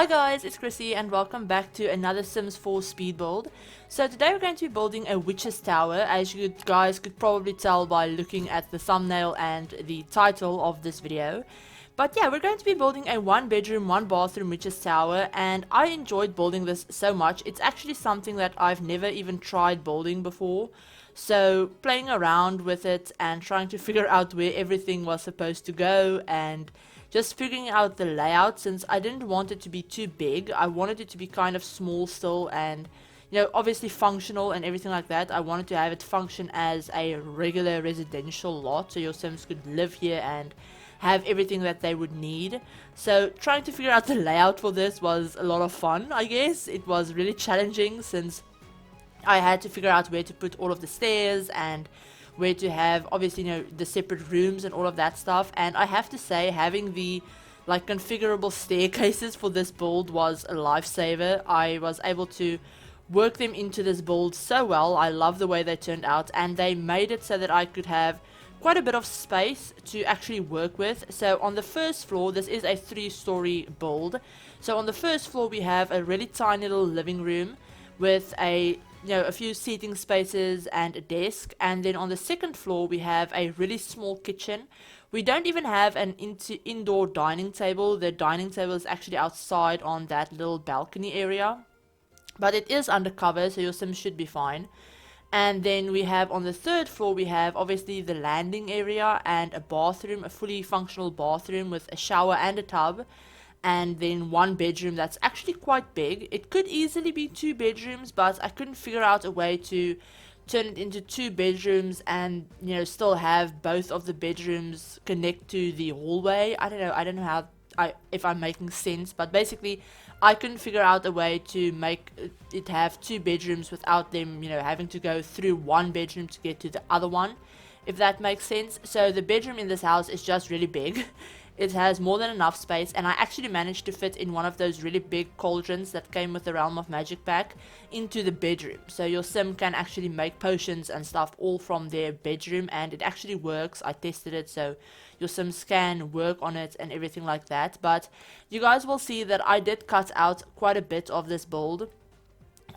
Hi guys, it's Chrissie and welcome back to another Sims 4 speed build. So today we're going to be building a witch's tower, as you guys could probably tell by looking at the thumbnail and the title of this video. But yeah, we're going to be building a 1-bedroom, 1-bathroom witch's tower, and I enjoyed building this so much. It's actually something that I've never even tried building before. So playing around with it and trying to figure out where everything was supposed to go and just figuring out the layout, since I didn't want it to be too big. I wanted it to be kind of small still and, you know, obviously functional and everything like that. I wanted to have it function as a regular residential lot so your Sims could live here and have everything that they would need. So trying to figure out the layout for this was a lot of fun, I guess. It was really challenging since I had to figure out where to put all of the stairs and where to have, obviously, you know, the separate rooms and all of that stuff. And I have to say, having the like configurable staircases for this build was a lifesaver. I was able to work them into this build so well. I love the way they turned out, and they made it so that I could have quite a bit of space to actually work with. So on the first floor, this is a 3-story build. So on the first floor we have a really tiny little living room with a few seating spaces and a desk, and then on the second floor we have a really small kitchen. We don't even have an indoor dining table. The dining table is actually outside on that little balcony area, but it is undercover, so your Sims should be fine. And then we have on the third floor, we have obviously the landing area and a bathroom, a fully functional bathroom with a shower and a tub. And then 1 bedroom that's actually quite big. It could easily be 2 bedrooms, but I couldn't figure out a way to turn it into 2 bedrooms and, you know, still have both of the bedrooms connect to the hallway. I don't know how if I'm making sense, but basically I couldn't figure out a way to make it have 2 bedrooms without them, you know, having to go through 1 bedroom to get to the other one, if that makes sense. So the bedroom in this house is just really big. It has more than enough space, and I actually managed to fit in one of those really big cauldrons that came with the Realm of Magic pack into the bedroom. So your Sim can actually make potions and stuff all from their bedroom, and it actually works. I tested it, so your Sims can work on it and everything like that. But you guys will see that I did cut out quite a bit of this build.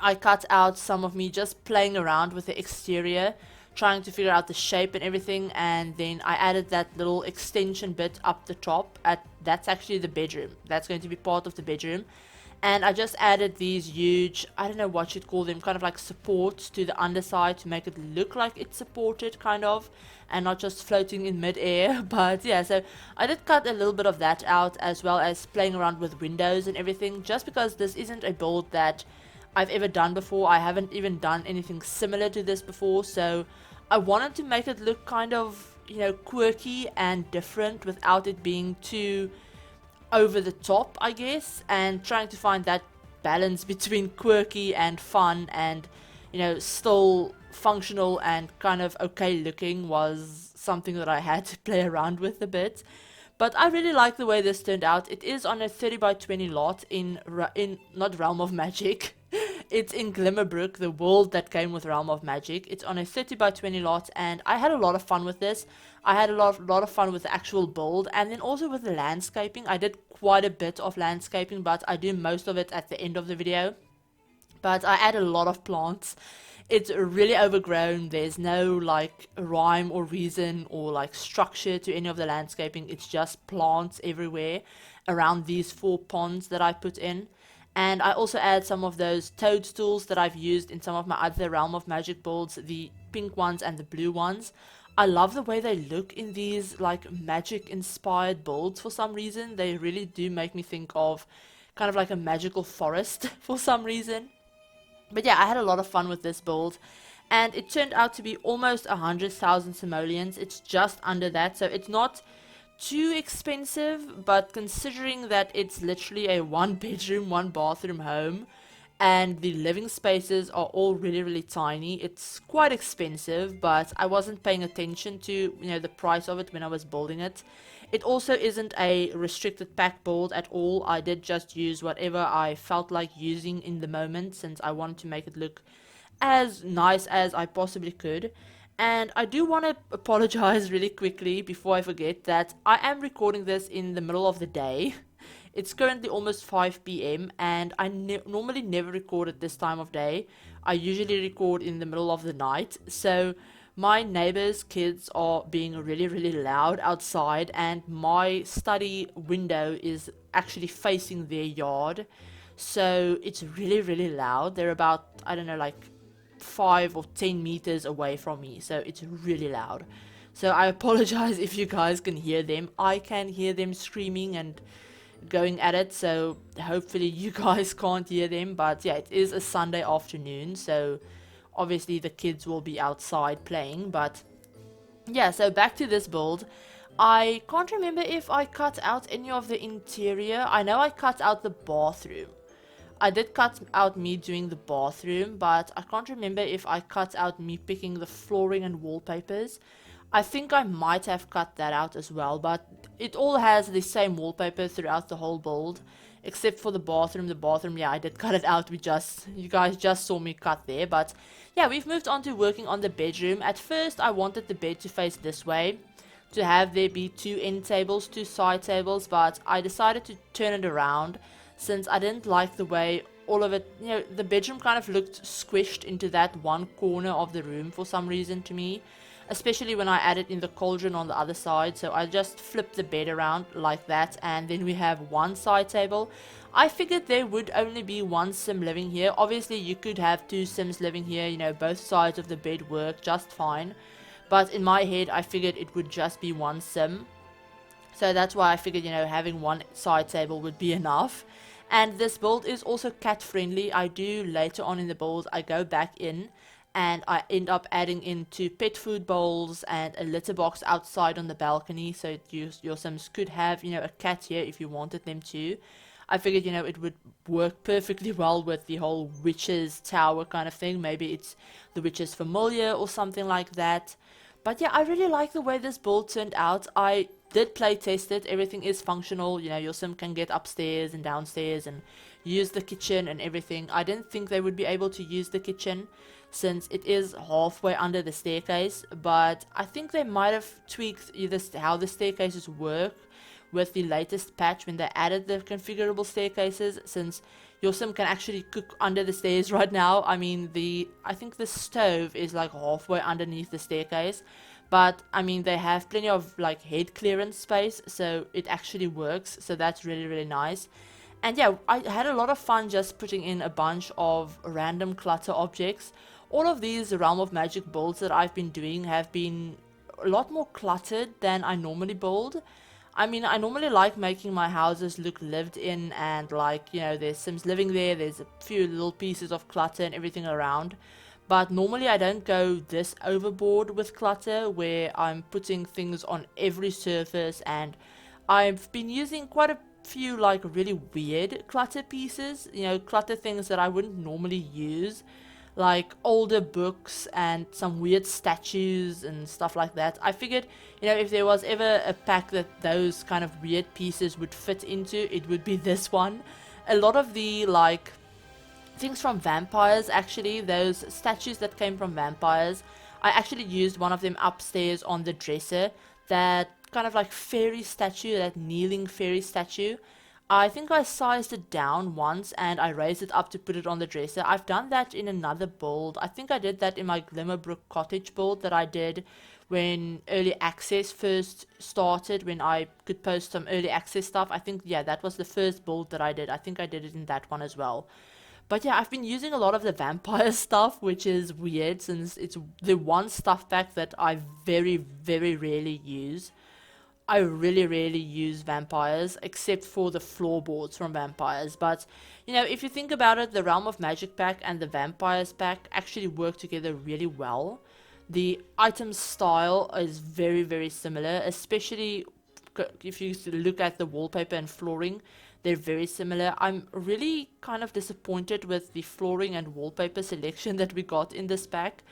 I cut out some of me just playing around with the exterior, trying to figure out the shape and everything, and then I added that little extension bit up the top. That's actually the bedroom. That's going to be part of the bedroom. And I just added these huge, I don't know what you'd call them, kind of like supports to the underside to make it look like it's supported, kind of, and not just floating in mid-air. But yeah, so I did cut a little bit of that out, as well as playing around with windows and everything, just because this isn't a build that I've ever done before. I haven't even done anything similar to this before, so I wanted to make it look kind of, you know, quirky and different without it being too over the top, I guess, and trying to find that balance between quirky and fun and, you know, still functional and kind of okay looking was something that I had to play around with a bit. But I really like the way this turned out. It is on a 30 by 20 lot in not Realm of Magic. It's in Glimmerbrook, the world that came with Realm of Magic. It's on a 30 by 20 lot, and I had a lot of fun with this. I had a lot of fun with the actual build, and then also with the landscaping. I did quite a bit of landscaping, but I do most of it at the end of the video. But I add a lot of plants. It's really overgrown. There's no like rhyme or reason or like structure to any of the landscaping. It's just plants everywhere around these 4 ponds that I put in. And I also add some of those toadstools that I've used in some of my other Realm of Magic builds, the pink ones and the blue ones. I love the way they look in these like magic inspired builds for some reason. They really do make me think of kind of like a magical forest for some reason. But yeah, I had a lot of fun with this build, and it turned out to be almost 100,000 simoleons. It's just under that, so it's not too expensive, but considering that it's literally a 1-bedroom, 1-bathroom home, and the living spaces are all really tiny, it's quite expensive. But I wasn't paying attention to, you know, the price of it when I was building it. It also isn't a restricted pack build at all. I did just use whatever I felt like using in the moment, since I wanted to make it look as nice as I possibly could. And I do want to apologize really quickly before I forget that I am recording this in the middle of the day. It's currently almost 5 p.m. and I normally never record at this time of day. I usually record in the middle of the night, so my neighbors' kids are being really, really loud outside, and my study window is actually facing their yard, so it's really, really loud. They're about, I don't know, like 5 or 10 meters away from me, so it's really loud. So I apologize if you guys can hear them. I can hear them screaming and going at it, so hopefully you guys can't hear them. But yeah, it is a Sunday afternoon, so obviously the kids will be outside playing. But yeah, so back to this build. I can't remember if I cut out any of the interior. I know I cut out the bathroom. I did cut out me doing the bathroom, but I can't remember if I cut out me picking the flooring and wallpapers. I think I might have cut that out as well, but it all has the same wallpaper throughout the whole build, except for the bathroom. The bathroom, yeah, I did cut it out. You guys just saw me cut there, but yeah, we've moved on to working on the bedroom. At first, I wanted the bed to face this way, to have there be 2 end tables, 2 side tables, but I decided to turn it around since I didn't like the way all of it, the bedroom kind of looked squished into that one corner of the room for some reason to me, especially when I added in the cauldron on the other side. So I just flipped the bed around like that, and then we have one side table. I figured there would only be one sim living here. Obviously you could have 2 sims living here, both sides of the bed work just fine, but in my head I figured it would just be one sim. So that's why I figured, having one side table would be enough. And this build is also cat friendly. I do later on in the build, I go back in and I end up adding in 2 pet food bowls and a litter box outside on the balcony, so your sims could have, a cat here if you wanted them to. I figured, it would work perfectly well with the whole witch's tower kind of thing. Maybe it's the witch's familiar or something like that. But yeah, I really like the way this build turned out. I did play test it. Everything is functional. Your sim can get upstairs and downstairs and use the kitchen and everything. I didn't think they would be able to use the kitchen since it is halfway under the staircase, but I think they might have tweaked either how the staircases work with the latest patch when they added the configurable staircases, since your sim can actually cook under the stairs right now. I mean, I think the stove is like halfway underneath the staircase, but I mean they have plenty of like head clearance space, so it actually works. So that's really, really nice. And yeah, I had a lot of fun just putting in a bunch of random clutter objects. All of these Realm of Magic builds that I've been doing have been a lot more cluttered than I normally build. I mean, I normally like making my houses look lived in, and like, there's Sims living there, there's a few little pieces of clutter and everything around. But normally I don't go this overboard with clutter, where I'm putting things on every surface, and I've been using quite a few like really weird clutter pieces, clutter things that I wouldn't normally use, like older books and some weird statues and stuff like that. I figured, if there was ever a pack that those kind of weird pieces would fit into, it would be this one. A lot of the like things from vampires, actually, those statues that came from vampires, I actually used one of them upstairs on the dresser. That kind of like fairy statue, that kneeling fairy statue, I think I sized it down once and I raised it up to put it on the dresser. I've done that in another build. I think I did that in my Glimmerbrook cottage build that I did when early access first started, when I could post some early access stuff. I think, yeah, that was the first build that I did. I think I did it in that one as well. But yeah, I've been using a lot of the vampire stuff, which is weird since it's the one stuff pack that I very, very rarely use. I really rarely use vampires, except for the floorboards from vampires. But, if you think about it, the Realm of Magic pack and the Vampires pack actually work together really well. The item style is very, very similar, especially if you look at the wallpaper and flooring. They're very similar. I'm really kind of disappointed with the flooring and wallpaper selection that we got in this pack.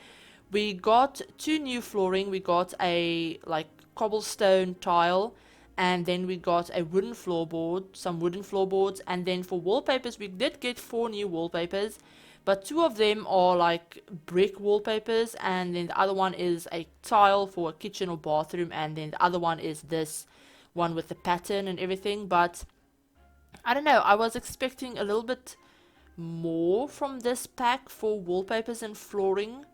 We got 2 new flooring. We got a like cobblestone tile, and then we got a wooden floorboard, some wooden floorboards, and then for wallpapers we did get 4 new wallpapers, but 2 of them are like brick wallpapers, and then the other one is a tile for a kitchen or bathroom, and then the other one is this one with the pattern and everything. But I don't know, I was expecting a little bit more from this pack for wallpapers and flooring.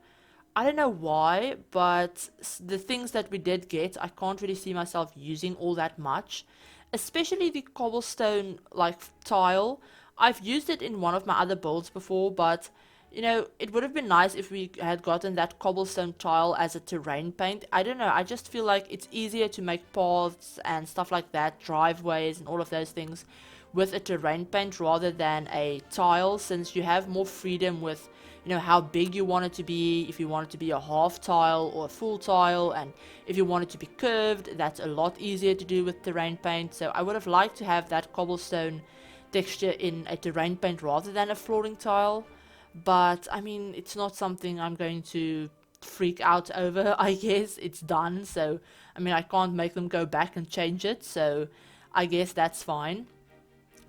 I don't know why, but the things that we did get, I can't really see myself using all that much. Especially the cobblestone, like, tile. I've used it in one of my other builds before, but, you know, it would have been nice if we had gotten that cobblestone tile as a terrain paint. I don't know, I just feel like it's easier to make paths and stuff like that, driveways and all of those things, with a terrain paint rather than a tile, since you have more freedom with, you know, how big you want it to be, if you want it to be a half tile or a full tile, and if you want it to be curved, that's a lot easier to do with terrain paint. So I would have liked to have that cobblestone texture in a terrain paint rather than a flooring tile. But I mean, it's not something I'm going to freak out over. I guess it's done, so I mean, I can't make them go back and change it, so I guess that's fine.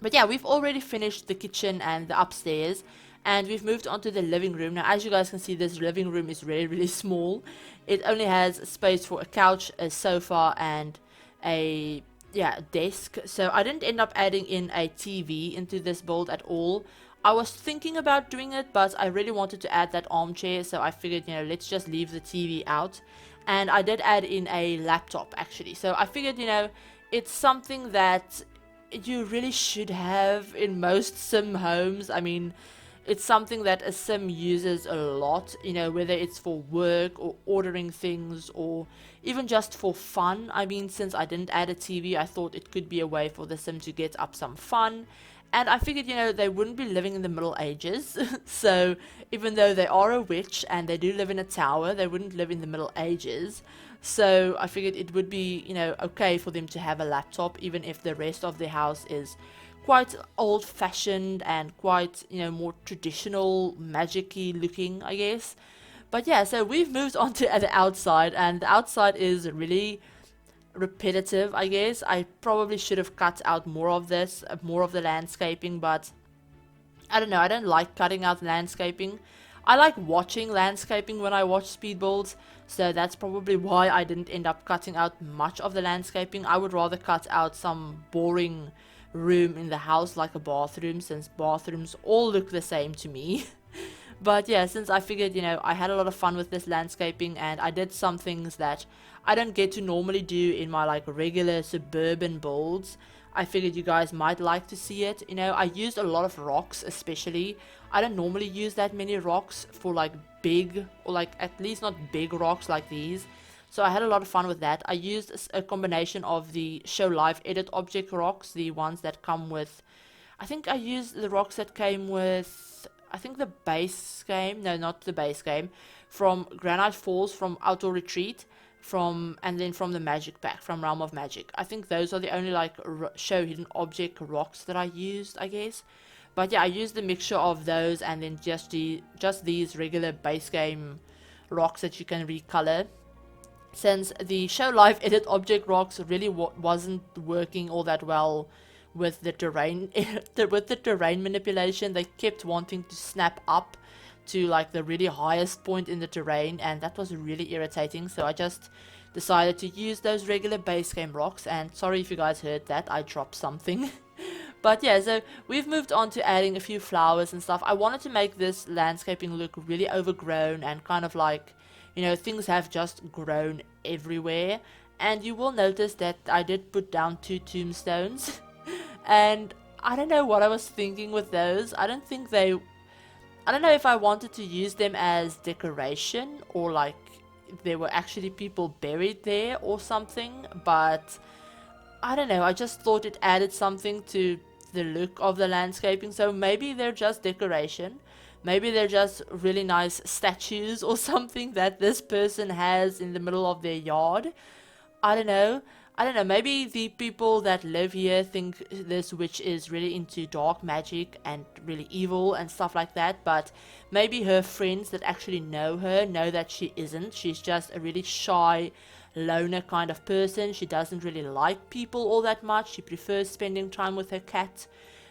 But yeah, we've already finished the kitchen and the upstairs, and we've moved on to the living room. Now, as you guys can see, this living room is really, really small. It only has space for a couch, a sofa, and a, yeah, desk. So I didn't end up adding in a TV into this build at all. I was thinking about doing it, but I really wanted to add that armchair, so I figured, you know, let's just leave the TV out. And I did add in a laptop, actually. So I figured, you know, it's something that you really should have in most sim homes. I mean, it's something that a sim uses a lot, you know, whether it's for work or ordering things or even just for fun. I mean, since I didn't add a TV, I thought it could be a way for the sim to get up some fun. And I figured, you know, they wouldn't be living in the Middle Ages. So even though they are a witch and they do live in a tower, they wouldn't live in the Middle Ages. So I figured it would be, you know, okay for them to have a laptop, even if the rest of the house is quite old-fashioned and quite, you know, more traditional, magic-y looking, I guess. But yeah, so we've moved on to the outside, and the outside is really repetitive, I guess. I probably should have cut out more of this, more of the landscaping, but I don't know, I don't like cutting out landscaping. I like watching landscaping when I watch speed builds, so that's probably why I didn't end up cutting out much of the landscaping. I would rather cut out some boring room in the house, like a bathroom, since bathrooms all look the same to me. But yeah, since I figured, you know, I had a lot of fun with this landscaping, and I did some things that I don't get to normally do in my, like, regular suburban builds. I figured you guys might like to see it. You know, I used a lot of rocks, especially. I don't normally use that many rocks for, like, big, or, like, at least not big rocks like these. So I had a lot of fun with that. I used a combination of the show live edit object rocks, the ones that come with, I think I used the rocks that came with, I think the base game, no, not the base game, from Granite Falls, from Outdoor Retreat, and then from the Magic Pack, from Realm of Magic. I think those are the only, like, show hidden object rocks that I used, I guess. But yeah, I used the mixture of those and then just these regular base game rocks that you can recolor, since the show live edit object rocks really wasn't working all that well with the terrain. With the terrain manipulation, they kept wanting to snap up to, like, the really highest point in the terrain, and that was really irritating. So I just decided to use those regular base game rocks, and sorry if you guys heard that, I dropped something. But yeah, so we've moved on to adding a few flowers and stuff. I wanted to make this landscaping look really overgrown and kind of like, you know, things have just grown everywhere. And you will notice that I did put down 2 tombstones. And I don't know what I was thinking with those. I don't know if I wanted to use them as decoration, or like there were actually people buried there or something, but I don't know, I just thought it added something to the look of the landscaping. So maybe they're just decoration, maybe they're just really nice statues or something that this person has in the middle of their yard. I don't know. Maybe the people that live here think this witch is really into dark magic and really evil and stuff like that, but maybe her friends that actually know her know that she isn't. She's just a really shy, loner kind of person. She doesn't really like people all that much. She prefers spending time with her cat,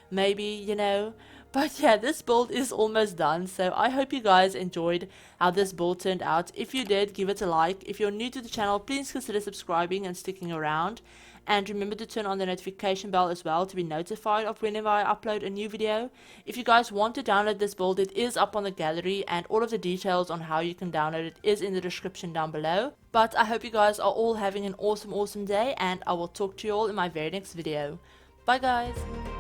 maybe, you know. But yeah, this build is almost done, so I hope you guys enjoyed how this build turned out. If you did, give it a like. If you're new to the channel, please consider subscribing and sticking around. And remember to turn on the notification bell as well to be notified of whenever I upload a new video. If you guys want to download this build, it is up on the gallery, and all of the details on how you can download it is in the description down below. But I hope you guys are all having an awesome day, and I will talk to you all in my very next video. Bye guys!